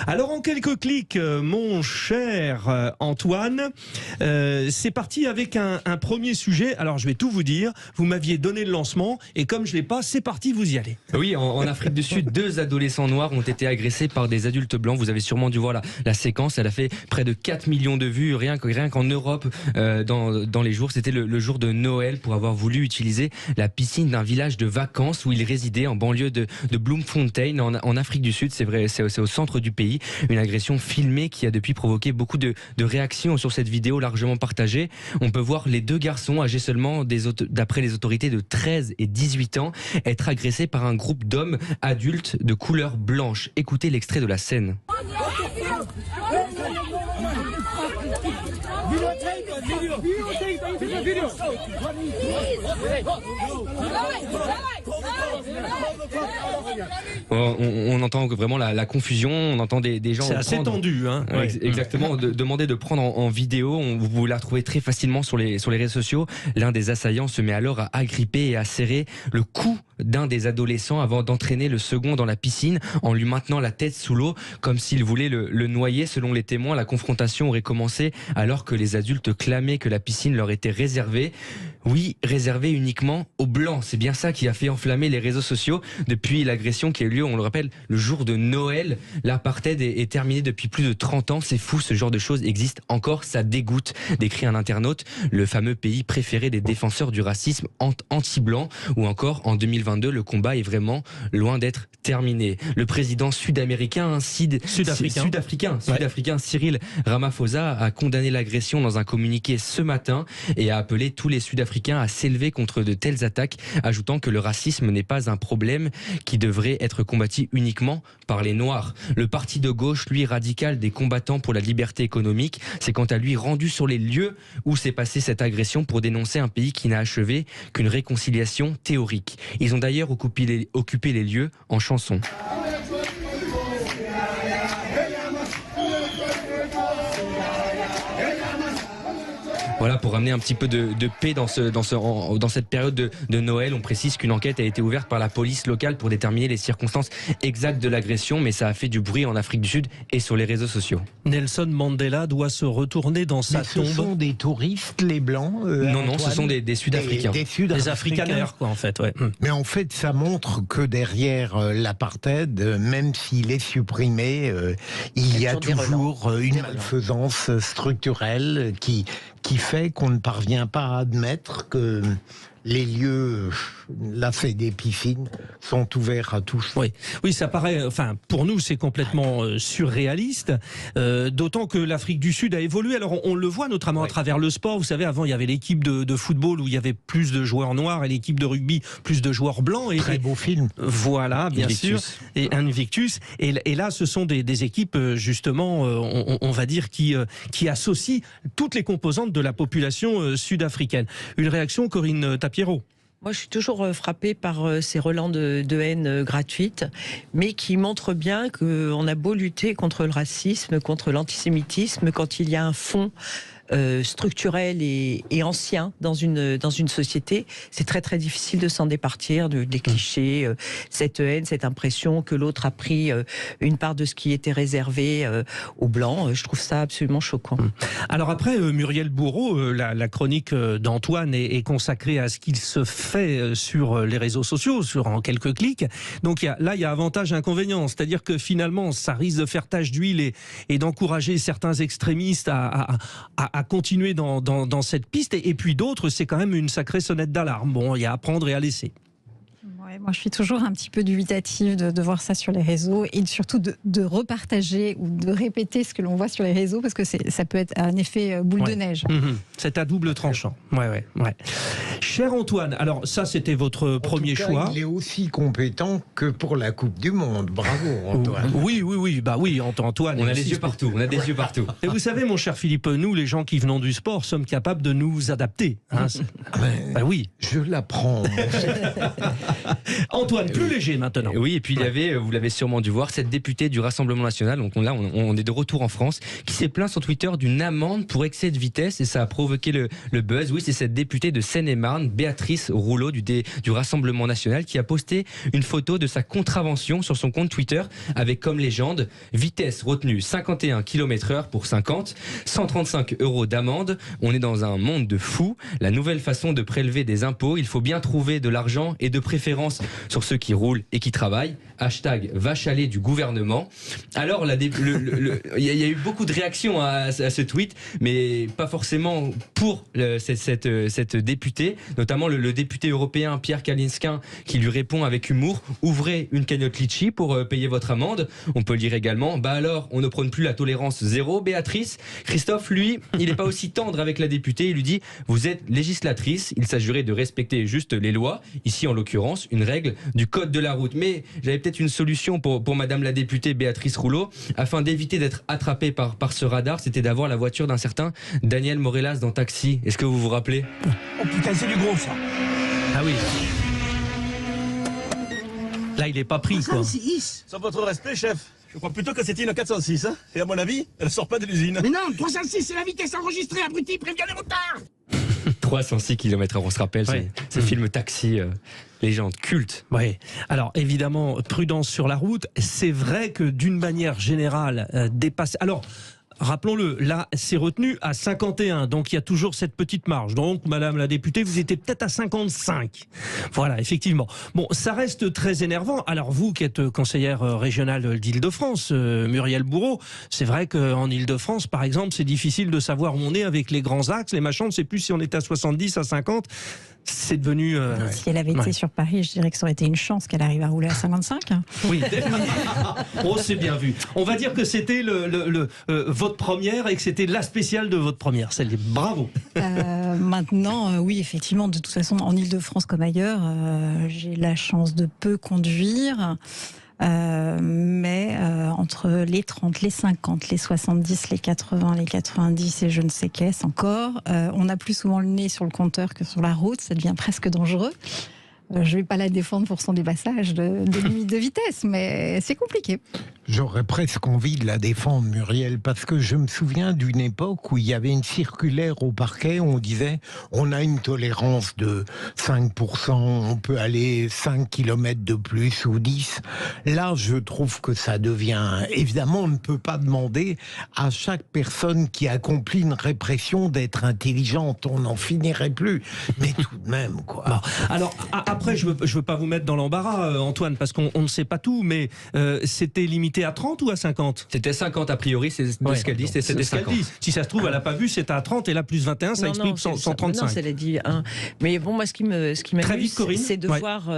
Alors en quelques clics, mon cher Antoine, c'est parti avec un premier sujet. Alors je vais tout vous dire, vous m'aviez donné le lancement et comme je l'ai pas, c'est parti, vous y allez. Oui, en Afrique du Sud, 2 adolescents noirs ont été agressés par des adultes blancs. Vous avez sûrement dû voir la séquence, elle a fait près de 4 millions de vues, rien qu'en Europe dans les jours. C'était le jour de Noël pour avoir voulu utiliser la piscine d'un village de vacances où ils résidaient en banlieue de Bloemfontein en Afrique du Sud. C'est vrai, c'est au centre du pays. Une agression filmée qui a depuis provoqué beaucoup de réactions sur cette vidéo largement partagée. On peut voir les 2 garçons âgés seulement, d'après les autorités, de 13 et 18 ans, être agressés par un groupe d'hommes adultes de couleur blanche. Écoutez l'extrait de la scène. On entend vraiment la confusion, on entend des gens... C'est assez tendu, hein. Ouais. Exactement, demander de prendre en vidéo, vous la retrouvez très facilement sur les réseaux sociaux. L'un des assaillants se met alors à agripper et à serrer le cou d'un des adolescents avant d'entraîner le second dans la piscine en lui maintenant la tête sous l'eau comme s'il voulait le noyer. Selon les témoins, la confrontation aurait commencé alors que les adultes clamaient que la piscine leur était réservée. Oui, réservée uniquement aux blancs. C'est bien ça qui a fait enflammer les réseaux sociaux depuis l'agression qui a eu lieu, on le rappelle, le jour de Noël. L'apartheid est terminé depuis plus de 30 ans. C'est fou, ce genre de choses existe encore. Ça dégoûte, décrit un internaute. Le fameux pays préféré des défenseurs du racisme anti-blanc. Ou encore, en 2022, le combat est vraiment loin d'être terminé. Le président sud-africain Cyril Ramaphosa a condamné l'agression dans un communiqué ce matin et a appelé tous les Sud-Africains à s'élever contre de telles attaques, ajoutant que le racisme n'est pas un problème qui devrait être combattu uniquement par les Noirs. Le parti de gauche, lui radical des combattants pour la liberté économique, s'est quant à lui rendu sur les lieux où s'est passée cette agression pour dénoncer un pays qui n'a achevé qu'une réconciliation théorique. Ils ont d'ailleurs occupé les lieux en chanson. Voilà, pour ramener un petit peu de paix dans cette période de Noël. On précise qu'une enquête a été ouverte par la police locale pour déterminer les circonstances exactes de l'agression, mais ça a fait du bruit en Afrique du Sud et sur les réseaux sociaux. Nelson Mandela doit se retourner dans sa tombe. Ce sont des touristes, les Blancs Non, ce sont des Sud-Africains. Des Afrikaners, quoi, en fait. Ouais. Mais en fait, ça montre que derrière l'apartheid, même s'il est supprimé, il y a toujours une malfaisance structurelle qui fait qu'on ne parvient pas à admettre que les lieux, la fête des piscines, sont ouverts à tous. Oui, ça paraît, enfin, pour nous, c'est complètement surréaliste, d'autant que l'Afrique du Sud a évolué. Alors, on le voit notamment à travers le sport. Vous savez, avant, il y avait l'équipe de football où il y avait plus de joueurs noirs et l'équipe de rugby, plus de joueurs blancs. Très beau film. Voilà, bien sûr. Et Invictus. Et là, ce sont des équipes, justement, on va dire, qui associent toutes les composantes de la population sud-africaine. Une réaction, Corinne Tapierot? Moi, je suis toujours frappée par ces relents de haine gratuite, mais qui montrent bien qu'on a beau lutter contre le racisme, contre l'antisémitisme, quand il y a un fond structurel et ancien dans une société, c'est très très difficile de s'en départir, des clichés, cette haine, cette impression que l'autre a pris une part de ce qui était réservé aux Blancs. Je trouve ça absolument choquant. Alors après, Muriel Bourreau, la chronique d'Antoine est consacrée à ce qu'il se fait sur les réseaux sociaux, en quelques clics. Donc il y a avantage et inconvénient, c'est-à-dire que finalement, ça risque de faire tache d'huile et d'encourager certains extrémistes à continuer dans cette piste, et puis d'autres, c'est quand même une sacrée sonnette d'alarme. Bon, il y a à prendre et à laisser. Ouais, moi, je suis toujours un petit peu dubitative de voir ça sur les réseaux et surtout de repartager ou de répéter ce que l'on voit sur les réseaux, parce que ça peut être un effet boule de neige. C'est à double tranchant. Ouais. Cher Antoine, alors ça, c'était votre premier choix. Il est aussi compétent que pour la Coupe du Monde. Bravo, Antoine. Oui. Bah oui, Antoine. On a des yeux partout. Et vous savez, mon cher Philippe, nous, les gens qui venons du sport, sommes capables de nous adapter. Hein. Oui. Je l'apprends. Antoine, plus léger maintenant. Oui, et puis il y avait, vous l'avez sûrement dû voir, cette députée du Rassemblement national, donc là on est de retour en France, qui s'est plaint sur Twitter d'une amende pour excès de vitesse et ça a provoqué le buzz. Oui, c'est cette députée de Seine-et-Marne, Béatrice Rouleau du Rassemblement national, qui a posté une photo de sa contravention sur son compte Twitter avec comme légende: vitesse retenue 51 km/h pour 50, 135 € d'amende. On est dans un monde de fous. La nouvelle façon de prélever des impôts, il faut bien trouver de l'argent et de préférence sur ceux qui roulent et qui travaillent. Hashtag vache à lait du gouvernement. Alors, il y a eu beaucoup de réactions à ce tweet, mais pas forcément pour cette députée, notamment le député européen Pierre Kalinskin, qui lui répond avec humour: ouvrez une cagnotte Litchi pour payer votre amende. On peut lire également: bah alors, on ne prône plus la tolérance zéro, Béatrice. Christophe, lui, il n'est pas aussi tendre avec la députée. Il lui dit: vous êtes législatrice, il s'agirait de respecter juste les lois, ici en l'occurrence une règle du code de la route. Mais j'avais peut-être une solution pour madame la députée Béatrice Rouleau, afin d'éviter d'être attrapée par ce radar, c'était d'avoir la voiture d'un certain Daniel Morellas dans Taxi. Est-ce que vous vous rappelez? Oh putain, c'est du gros ça. Ah oui. Là, il est pas pris, quoi. Sans votre respect, chef, je crois plutôt que c'était une 406, hein. Et à mon avis, elle sort pas de l'usine. Mais non, 306, c'est la vitesse enregistrée, abruti, préviens les motards. 306 km/h, on se rappelle, Ouais. ce film Taxi, légende, culte. Oui. Alors évidemment, prudence sur la route. C'est vrai que d'une manière générale, dépasser. Alors. Rappelons-le, là, c'est retenu à 51, donc il y a toujours cette petite marge. Donc, madame la députée, vous étiez peut-être à 55. Voilà, effectivement. Bon, ça reste très énervant. Alors, vous qui êtes conseillère régionale d'Île-de-France, Muriel Bourreau, c'est vrai qu'en Île-de-France, par exemple, c'est difficile de savoir où on est avec les grands axes, les machins, on ne sait plus si on est à 70, à 50. C'est devenu... Si elle avait été sur Paris, je dirais que ça aurait été une chance qu'elle arrive à rouler à 55. Oui. Oh, c'est bien vu. On va dire que c'était votre première et que c'était la spéciale de votre première. Celle-là, bravo. Maintenant, oui, effectivement, de toute façon, en Île-de-France comme ailleurs, j'ai la chance de peu conduire. Mais entre les 30, les 50, les 70, les 80, les 90 et je ne sais qu'est-ce encore, on a plus souvent le nez sur le compteur que sur la route, ça devient presque dangereux. Je ne vais pas la défendre pour son dépassage de limite de vitesse, mais c'est compliqué. J'aurais presque envie de la défendre, Muriel, parce que je me souviens d'une époque où il y avait une circulaire au parquet où on disait on a une tolérance de 5%, on peut aller 5 km de plus ou 10. Là, je trouve que ça devient... Évidemment, on ne peut pas demander à chaque personne qui accomplit une répression d'être intelligente, on n'en finirait plus. Mais tout de même, quoi. Bon. Alors, après, je veux pas vous mettre dans l'embarras, Antoine, parce qu'on ne sait pas tout, mais c'était limité à 30 ou à 50? C'était 50 a priori, c'est ce qu'elle dit, c'était 50. Si ça se trouve, elle n'a pas vu, c'était à 30 et là, plus 21, ça explique 135. Non, ça l'a dit. Hein. Mais bon, moi, ce qui m'amuse, c'est de voir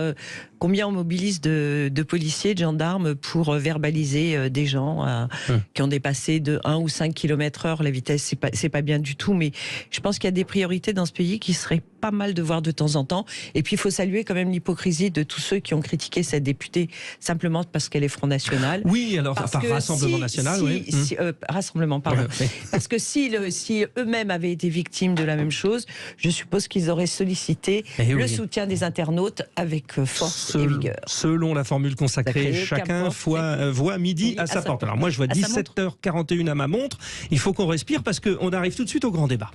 combien on mobilise de policiers, de gendarmes pour verbaliser des gens qui ont dépassé de 1 ou 5 km/h la vitesse. C'est pas bien du tout, mais je pense qu'il y a des priorités dans ce pays qui seraient pas mal de voir de temps en temps. Et puis, il faut saluer quand même l'hypocrisie de tous ceux qui ont critiqué cette députée simplement parce qu'elle est Front National. Oui, alors par Rassemblement National, oui. Rassemblement, pardon. Ouais. Parce que si eux-mêmes avaient été victimes de la même chose, je suppose qu'ils auraient sollicité le soutien des internautes avec force et vigueur. Selon la formule consacrée, chacun voit midi à sa porte. Alors moi, je vois 17h41 à ma montre. Il faut qu'on respire parce qu'on arrive tout de suite au grand débat.